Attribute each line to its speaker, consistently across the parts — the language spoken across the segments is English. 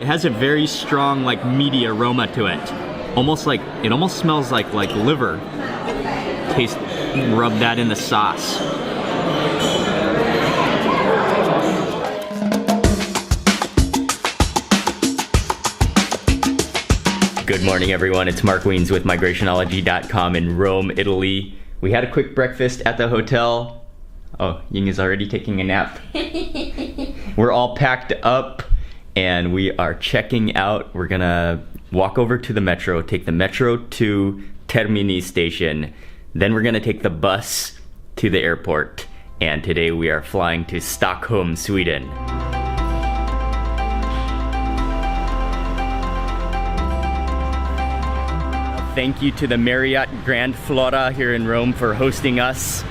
Speaker 1: It has a very strong, like, meaty aroma to it. It almost smells like liver. Rub that in the sauce. Good morning, everyone. It's Mark Weens with migrationology.com in Rome, Italy. We had a quick breakfast at the hotel. Oh, Ying is already taking a nap. We're all packed up and we are checking out. We're gonna walk over to the metro, take the metro to Termini station. Then we're gonna take the bus to the airport. And today we are flying to Stockholm, Sweden. Thank you to the Marriott Grand Flora here in Rome for hosting us.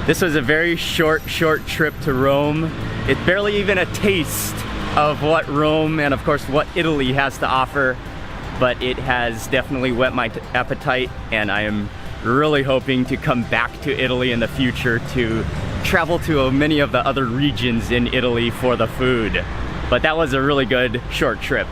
Speaker 1: This was a very short trip to Rome. It's barely even a taste of what Rome and of course what Italy has to offer, but it has definitely whet my appetite, and I am really hoping to come back to Italy in the future to travel to many of the other regions in Italy for the food. But that was a really good short trip.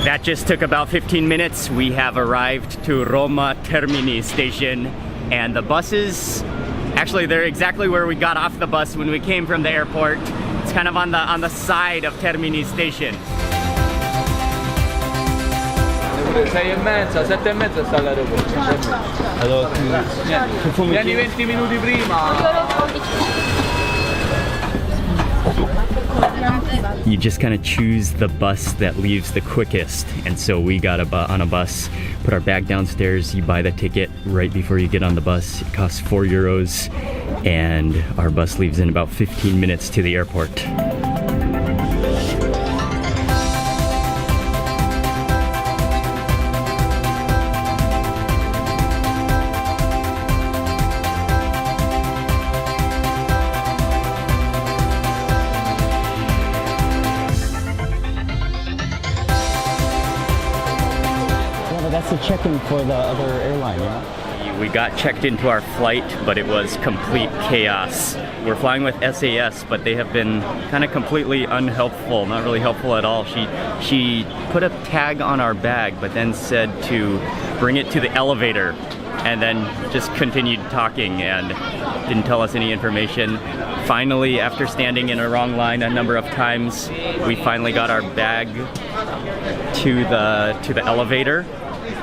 Speaker 1: That just took about 15 minutes. We have arrived to Roma Termini station, and the buses, actually they're exactly where we got off the bus when we came from the airport. It's kind of on the side of Termini station.
Speaker 2: 6:30, 7:30 sta all'aeroporto. Allora, vieni 20 minuti prima.
Speaker 1: You just kind of choose the bus that leaves the quickest, and so we got on a bus, put our bag downstairs, you buy the ticket right before you get on the bus. It costs €4, and our bus leaves in about 15 minutes to the airport. That's the check-in for the other airline, yeah? We got checked into our flight, but it was complete chaos. We're flying with SAS, but they have been kind of completely unhelpful, not really helpful at all. She put a tag on our bag, but then said to bring it to the elevator, and then just continued talking and didn't tell us any information. Finally, after standing in a wrong line a number of times, we finally got our bag to the elevator.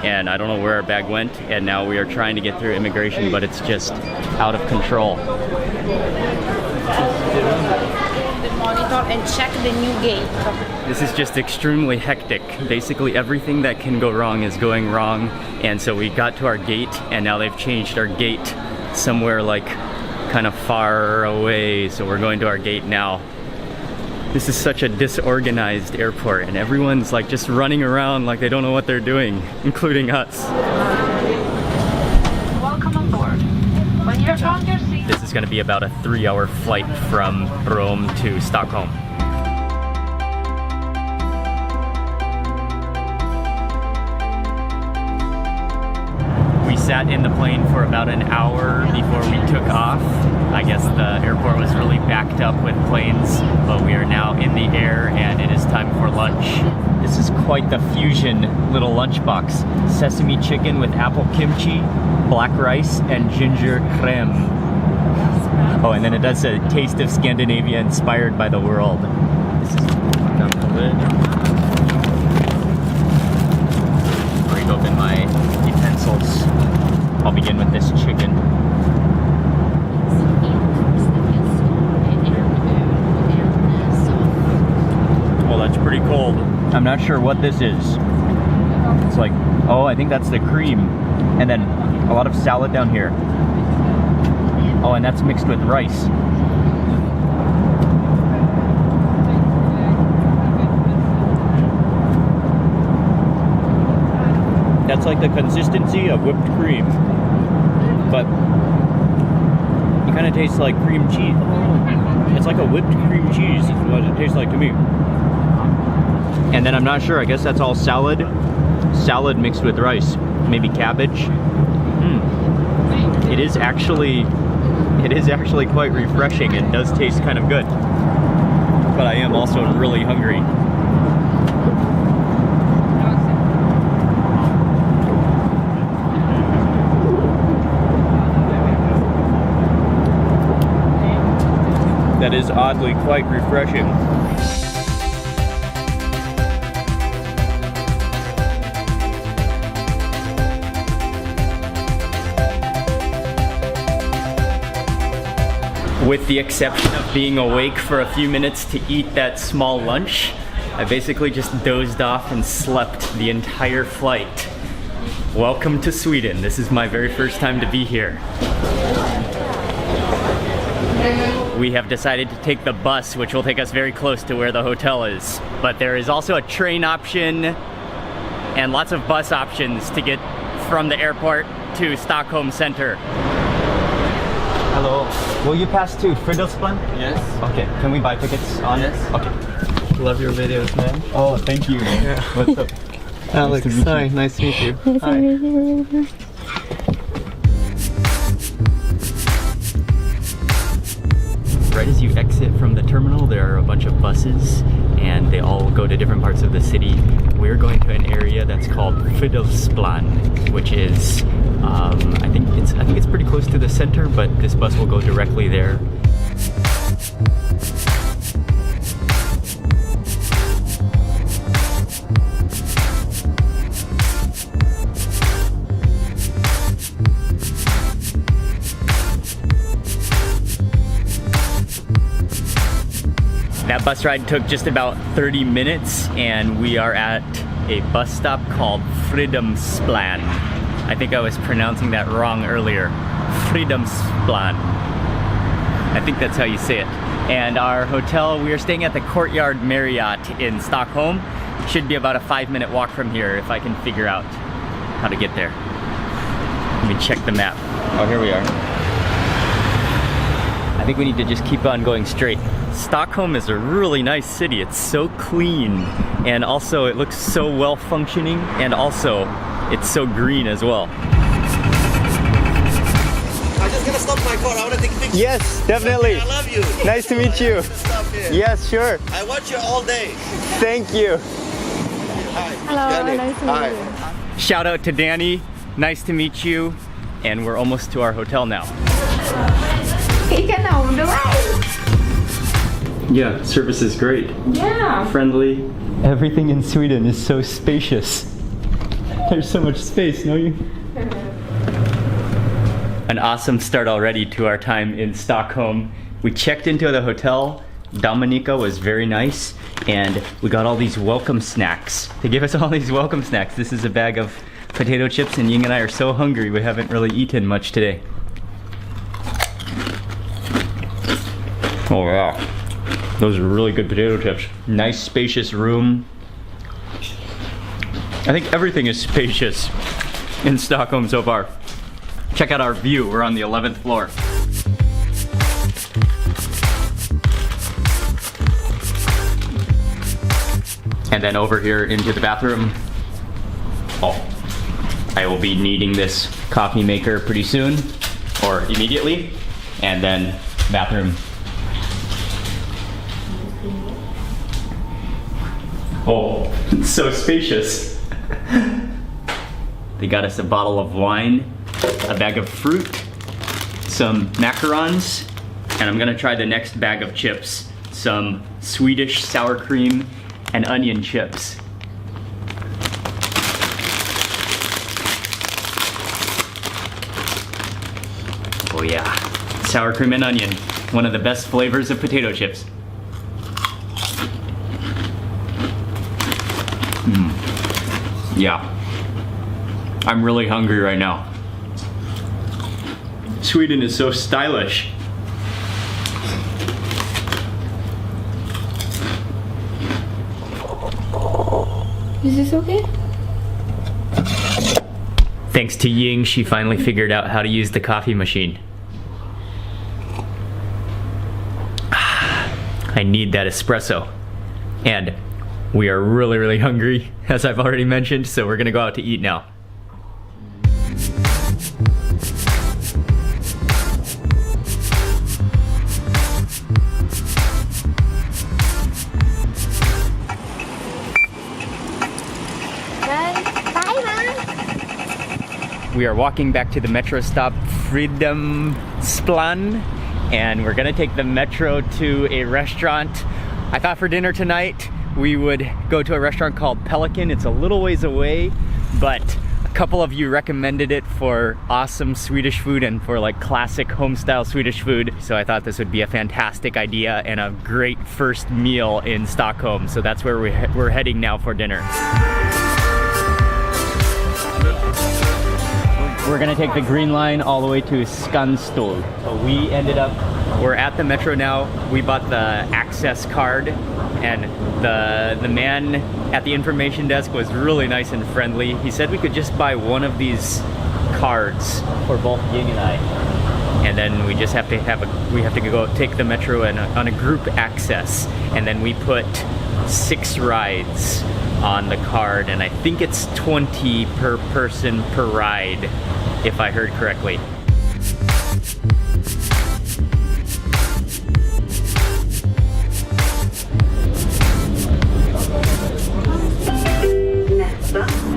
Speaker 1: And I don't know where our bag went, and now we are trying to get through immigration, but it's just out of control.
Speaker 3: The monitor and check the new gate.
Speaker 1: This is just extremely hectic. Basically everything that can go wrong is going wrong, and so we got to our gate, and now they've changed our gate somewhere like kind of far away, so we're going to our gate now. This is such a disorganized airport, and everyone's like just running around like they don't know what they're doing, including us.
Speaker 3: Welcome on board. When you're on your seat.
Speaker 1: This is going to be about a 3-hour flight from Rome to Stockholm. We sat in the plane for about an hour before we took off. I guess the airport was really backed up with planes, but we are now in the air and it is time for lunch. This is quite the fusion little lunchbox. Sesame chicken with apple kimchi, black rice, and ginger creme. Oh, and then it does say taste of Scandinavia inspired by the world. This is down the lid. Break open my utensils. I'll begin with this chicken. Well, that's pretty cold. I'm not sure what this is. It's like, oh, I think that's the cream. And then a lot of salad down here. Oh, and that's mixed with rice. That's like the consistency of whipped cream, but it kind of tastes like cream cheese. It's like a whipped cream cheese is what it tastes like to me. And then I'm not sure, I guess that's all salad. Salad mixed with rice, maybe cabbage. It is actually quite refreshing. It does taste kind of good. But I am also really hungry. That is oddly quite refreshing. With the exception of being awake for a few minutes to eat that small lunch, I basically just dozed off and slept the entire flight. Welcome to Sweden. This is my very first time to be here. We have decided to take the bus, which will take us very close to where the hotel is. But there is also a train option and lots of bus options to get from the airport to Stockholm Center. Hello. Will you pass to Fridolfsplan?
Speaker 2: Yes.
Speaker 1: Okay. Can we buy tickets on?
Speaker 2: Yes.
Speaker 1: Okay.
Speaker 2: Love your videos, man.
Speaker 1: Oh, thank you.
Speaker 2: Yeah.
Speaker 1: What's up?
Speaker 2: Alex, hi. Nice to meet you. Hi.
Speaker 1: Right as you exit from the terminal, there are a bunch of buses, and they all go to different parts of the city. We're going to an area that's called Fridolfsplan, which is, I think it's pretty close to the center, but this bus will go directly there. That bus ride took just about 30 minutes, and we are at a bus stop called Fridolfsplan. I think I was pronouncing that wrong earlier. Fridolfsplan. I think that's how you say it. And our hotel, we are staying at the Courtyard Marriott in Stockholm. Should be about a 5-minute walk from here if I can figure out how to get there. Let me check the map. Oh, here we are. I think we need to just keep on going straight. Stockholm is a really nice city. It's so clean, and also it looks so well functioning, and also it's so green as well.
Speaker 4: I'm just gonna stop my car. I wanna take pictures.
Speaker 1: Yes, definitely.
Speaker 4: I love you.
Speaker 1: Nice to meet you. Yes, sure.
Speaker 4: I watch you all day.
Speaker 1: Thank you.
Speaker 4: Hi.
Speaker 3: Hello,
Speaker 4: Danny.
Speaker 3: nice to meet you.
Speaker 4: Hi.
Speaker 1: Shout out to Danny. Nice to meet you. And we're almost to our hotel now. Yeah, service is great.
Speaker 3: Yeah.
Speaker 1: Friendly. Everything in Sweden is so spacious. There's so much space, no you? An awesome start already to our time in Stockholm. We checked into the hotel. Dominica was very nice, and we got all these welcome snacks. They gave us all these welcome snacks. This is a bag of potato chips, and Ying and I are so hungry we haven't really eaten much today. Oh yeah. Those are really good potato chips. Nice spacious room. I think everything is spacious in Stockholm so far. Check out our view. We're on the 11th floor. And then over here into the bathroom. Oh, I will be needing this coffee maker pretty soon, or immediately. And then bathroom. Oh, it's so spacious. They got us a bottle of wine, a bag of fruit, some macarons, and I'm gonna try the next bag of chips. Some Swedish sour cream and onion chips. Oh yeah, sour cream and onion. One of the best flavors of potato chips. Yeah, I'm really hungry right now. Sweden is so stylish.
Speaker 3: Is this okay?
Speaker 1: Thanks to Ying, she finally figured out how to use the coffee machine. I need that espresso. And we are really, really hungry, as I've already mentioned, so we're gonna go out to eat now. We are walking back to the metro stop Fridhemsplan, and we're gonna take the metro to a restaurant. I thought for dinner tonight we would go to a restaurant called Pelican. It's a little ways away, but a couple of you recommended it for awesome Swedish food and for like classic home-style Swedish food. So I thought this would be a fantastic idea and a great first meal in Stockholm. So that's where we're heading now for dinner. We're gonna take the green line all the way to Skanstull. So we're at the metro now. We bought the access card, and the man at the information desk was really nice and friendly. He said we could just buy one of these cards for both Ying and I. And then we just have to go take the metro and on a group access. And then we put 6 rides on the card, and I think it's 20 per person per ride, if I heard correctly.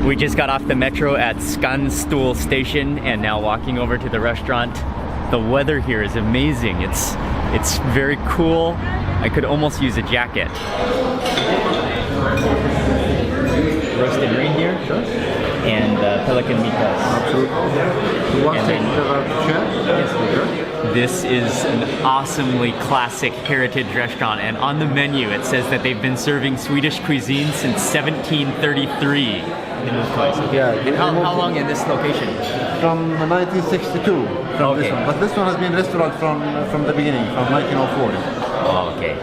Speaker 1: We just got off the metro at Skanstull station and now walking over to the restaurant. The weather here is amazing. It's very cool. I could almost use a jacket. Roasted reindeer and Pelican meatballs.
Speaker 2: Absolutely. You want to take the chair?
Speaker 1: Yes, please. This is an awesomely classic heritage restaurant, and on the menu it says that they've been serving Swedish cuisine since 1733.
Speaker 2: Yeah.
Speaker 1: And how long in this location?
Speaker 2: From 1962. From this one. But this one has been restaurant from the beginning, from 1904.
Speaker 1: Oh, okay.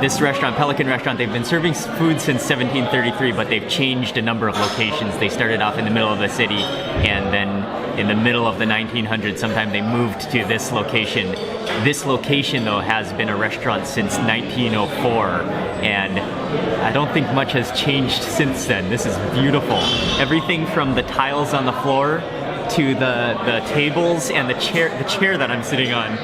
Speaker 1: This restaurant, Pelican Restaurant, they've been serving food since 1733, but they've changed a number of locations. They started off in the middle of the city, and then in the middle of the 1900s, sometime they moved to this location. This location, though, has been a restaurant since 1904, and I don't think much has changed since then. This is beautiful. Everything from the tiles on the floor to the tables and the chair that I'm sitting on.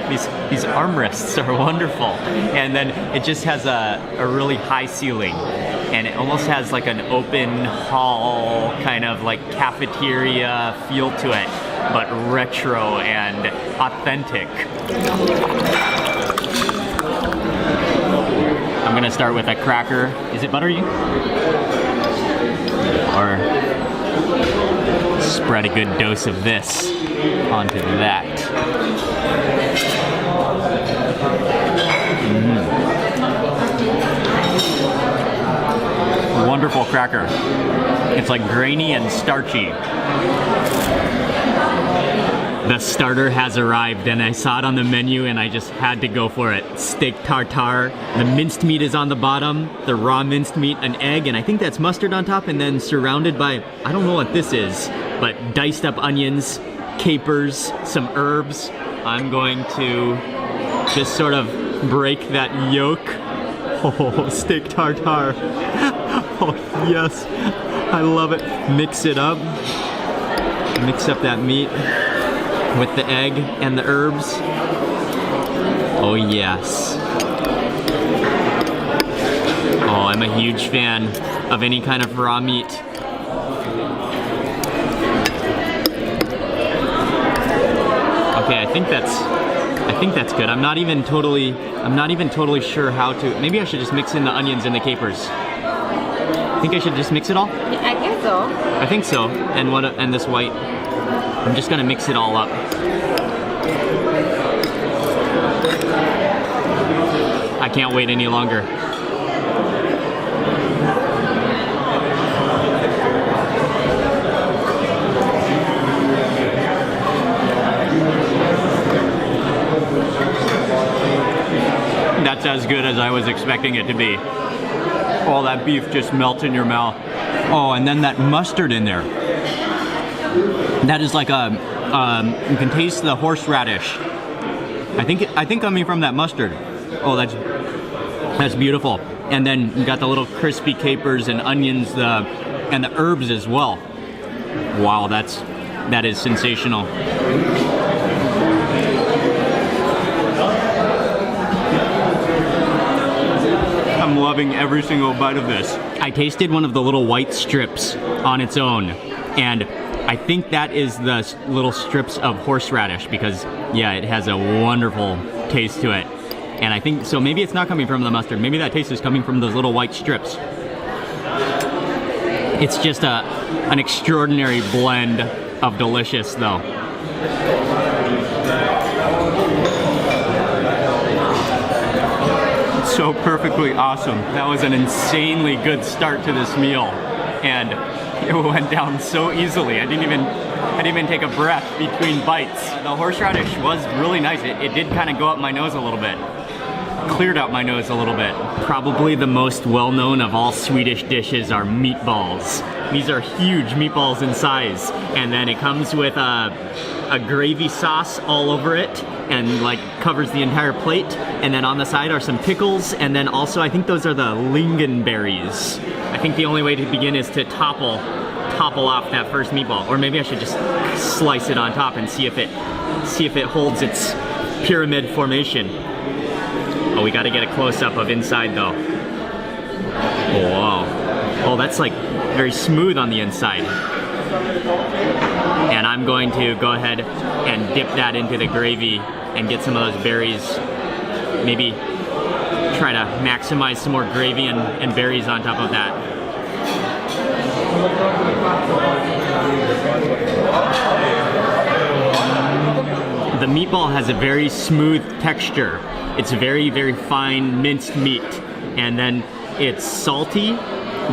Speaker 1: These armrests are wonderful, and then it just has a really high ceiling, and it almost has like an open hall kind of like cafeteria feel to it, but retro and authentic. I'm gonna start with a cracker. Is it buttery? Or spread a good dose of this onto that. Wonderful cracker. It's like grainy and starchy. The starter has arrived, and I saw it on the menu and I just had to go for it. Steak tartare. The minced meat is on the bottom, the raw minced meat, an egg, and I think that's mustard on top, and then surrounded by, I don't know what this is, but diced up onions, capers, some herbs. I'm going to just sort of break that yolk. Oh, steak tartare. Oh, yes. I love it. Mix it up. Mix up that meat with the egg and the herbs. Oh, yes. Oh, I'm a huge fan of any kind of raw meat. Okay, I think that's good. I'm not even totally sure how to. Maybe I should just mix in the onions and the capers. I think I should just mix it all?
Speaker 3: Yeah, I guess so.
Speaker 1: I think so. And this white. I'm just gonna mix it all up. I can't wait any longer. That's as good as I was expecting it to be. Oh, that beef just melts in your mouth. Oh, and then that mustard in there. That is like you can taste the horseradish. I think coming from that mustard. Oh, that's That's beautiful. And then you got the little crispy capers and onions, and the herbs as well. Wow, that is sensational. I'm loving every single bite of this. I tasted one of the little white strips on its own, and I think that is the little strips of horseradish because, yeah, it has a wonderful taste to it. And I think, so maybe it's not coming from the mustard. Maybe that taste is coming from those little white strips. It's just an extraordinary blend of delicious, though. So perfectly awesome. That was an insanely good start to this meal, and it went down so easily. I didn't even take a breath between bites. The horseradish was really nice. It did kind of go up my nose a little bit. Cleared out my nose a little bit. Probably the most well-known of all Swedish dishes are meatballs. These are huge meatballs in size, and then it comes with a gravy sauce all over it and like covers the entire plate, and then on the side are some pickles, and then also I think those are the lingonberries. I think the only way to begin is to topple off that first meatball, or maybe I should just slice it on top and see if it holds its pyramid formation. Oh, we got to get a close-up of inside though. Oh, wow. Oh, that's like very smooth on the inside. And I'm going to go ahead and dip that into the gravy and get some of those berries. Maybe try to maximize some more gravy and berries on top of that. The meatball has a very smooth texture. It's very, very fine minced meat, and then it's salty.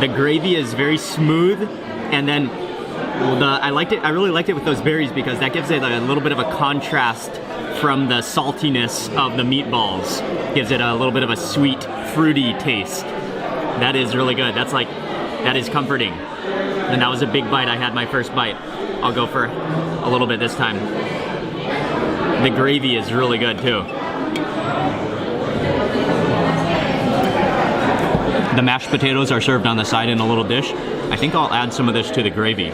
Speaker 1: The gravy is very smooth, and then I really liked it with those berries because that gives it a little bit of a contrast from the saltiness of the meatballs. Gives it a little bit of a sweet, fruity taste. That is really good. That is comforting. And that was a big bite. I had my first bite. I'll go for a little bit this time. The gravy is really good too. The mashed potatoes are served on the side in a little dish. I think I'll add some of this to the gravy.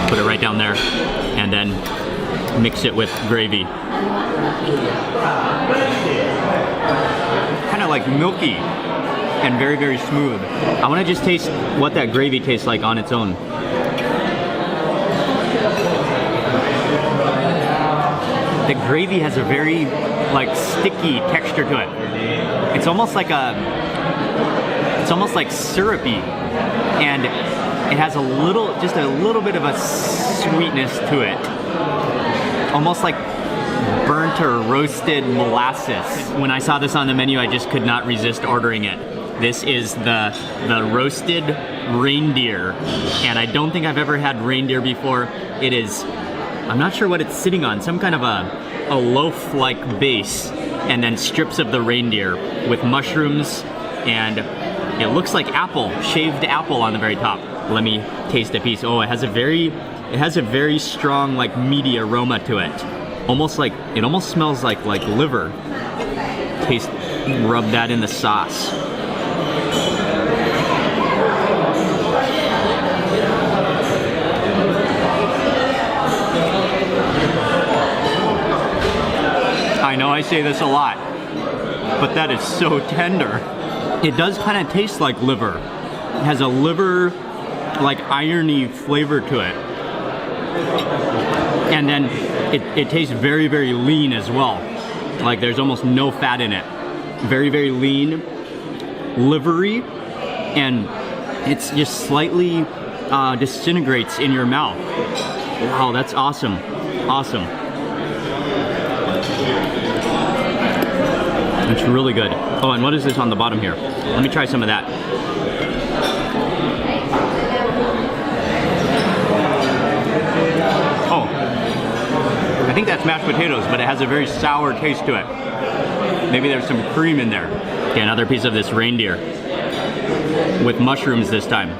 Speaker 1: Put it right down there, and then mix it with gravy. Kind of like milky and very, very smooth. I want to just taste what that gravy tastes like on its own. The gravy has a very sticky texture to it. It's almost like syrupy, and it has just a little bit of a sweetness to it. Almost like burnt or roasted molasses. When I saw this on the menu, I just could not resist ordering it. This is the roasted reindeer, and I don't think I've ever had reindeer before. It is, I'm not sure what it's sitting on, some kind of a loaf-like base, and then strips of the reindeer with mushrooms, and it looks like shaved apple on the very top. Let me taste a piece. Oh, it has a very strong, meaty aroma to it. It almost smells like liver. Rub that in the sauce. I know I say this a lot, but that is so tender. It does kind of taste like liver. It has a liver, irony flavor to it. And then it tastes very, very lean as well. There's almost no fat in it. Very, very lean, livery, and it's just slightly disintegrates in your mouth. Wow, that's awesome. Awesome. It's really good. Oh, and what is this on the bottom here? Let me try some of that. Oh, I think that's mashed potatoes, but it has a very sour taste to it. Maybe there's some cream in there. Okay, another piece of this reindeer with mushrooms this time.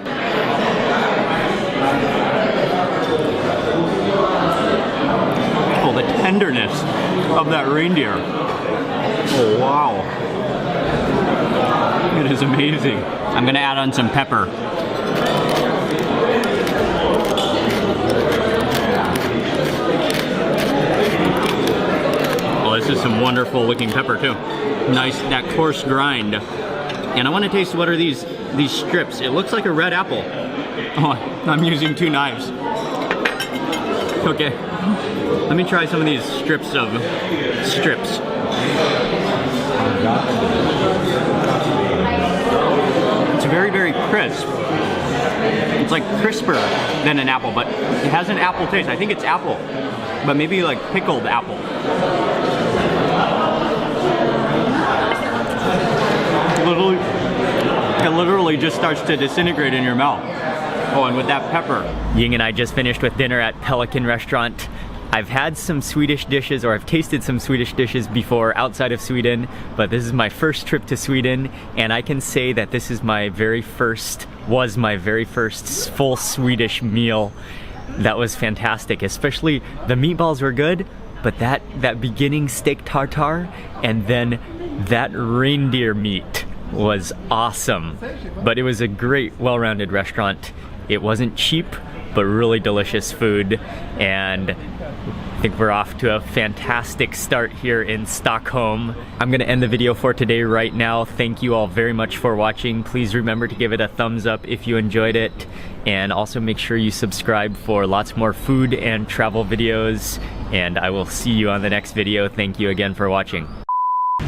Speaker 1: Oh, the tenderness of that reindeer. Oh, wow. It is amazing. I'm gonna add on some pepper. Oh, this is some wonderful looking pepper too. Nice, that coarse grind. And I want to taste, what are these strips? It looks like a red apple. Oh, I'm using 2 knives. Okay, let me try some of these strips. It's very, very crisp. It's like crisper than an apple, but it has an apple taste. I think it's apple, but maybe like pickled apple. It literally just starts to disintegrate in your mouth. Oh, and with that pepper. Ying and I just finished with dinner at Pelican Restaurant. I've had some Swedish dishes, or I've tasted some Swedish dishes before outside of Sweden, but this is my first trip to Sweden, and I can say that this is was my very first full Swedish meal. That was fantastic, especially the meatballs were good, but that beginning steak tartare and then that reindeer meat was awesome. But it was a great, well-rounded restaurant. It wasn't cheap, but really delicious food, and I think we're off to a fantastic start here in Stockholm. I'm gonna end the video for today right now. Thank you all very much for watching. Please remember to give it a thumbs up if you enjoyed it, and also make sure you subscribe for lots more food and travel videos, and I will see you on the next video. Thank you again for watching.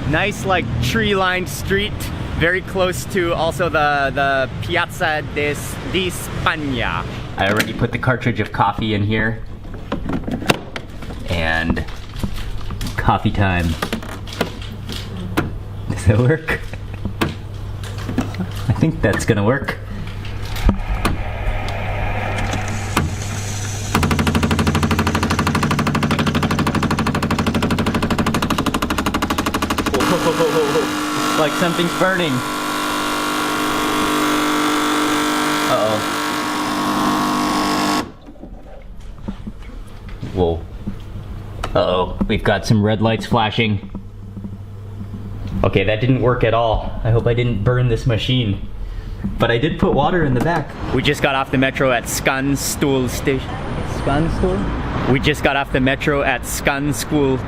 Speaker 1: Nice, like, tree-lined street, very close to also the Piazza di Spagna. I already put the cartridge of coffee in here. And coffee time. Does that work? I think that's gonna work. Whoa, like something's burning. Uh-oh. Whoa. Uh-oh, we've got some red lights flashing. Okay, that didn't work at all. I hope I didn't burn this machine. But I did put water in the back. We just got off the metro at Skanstull station. Skanstull? We just got off the metro at Skanstull.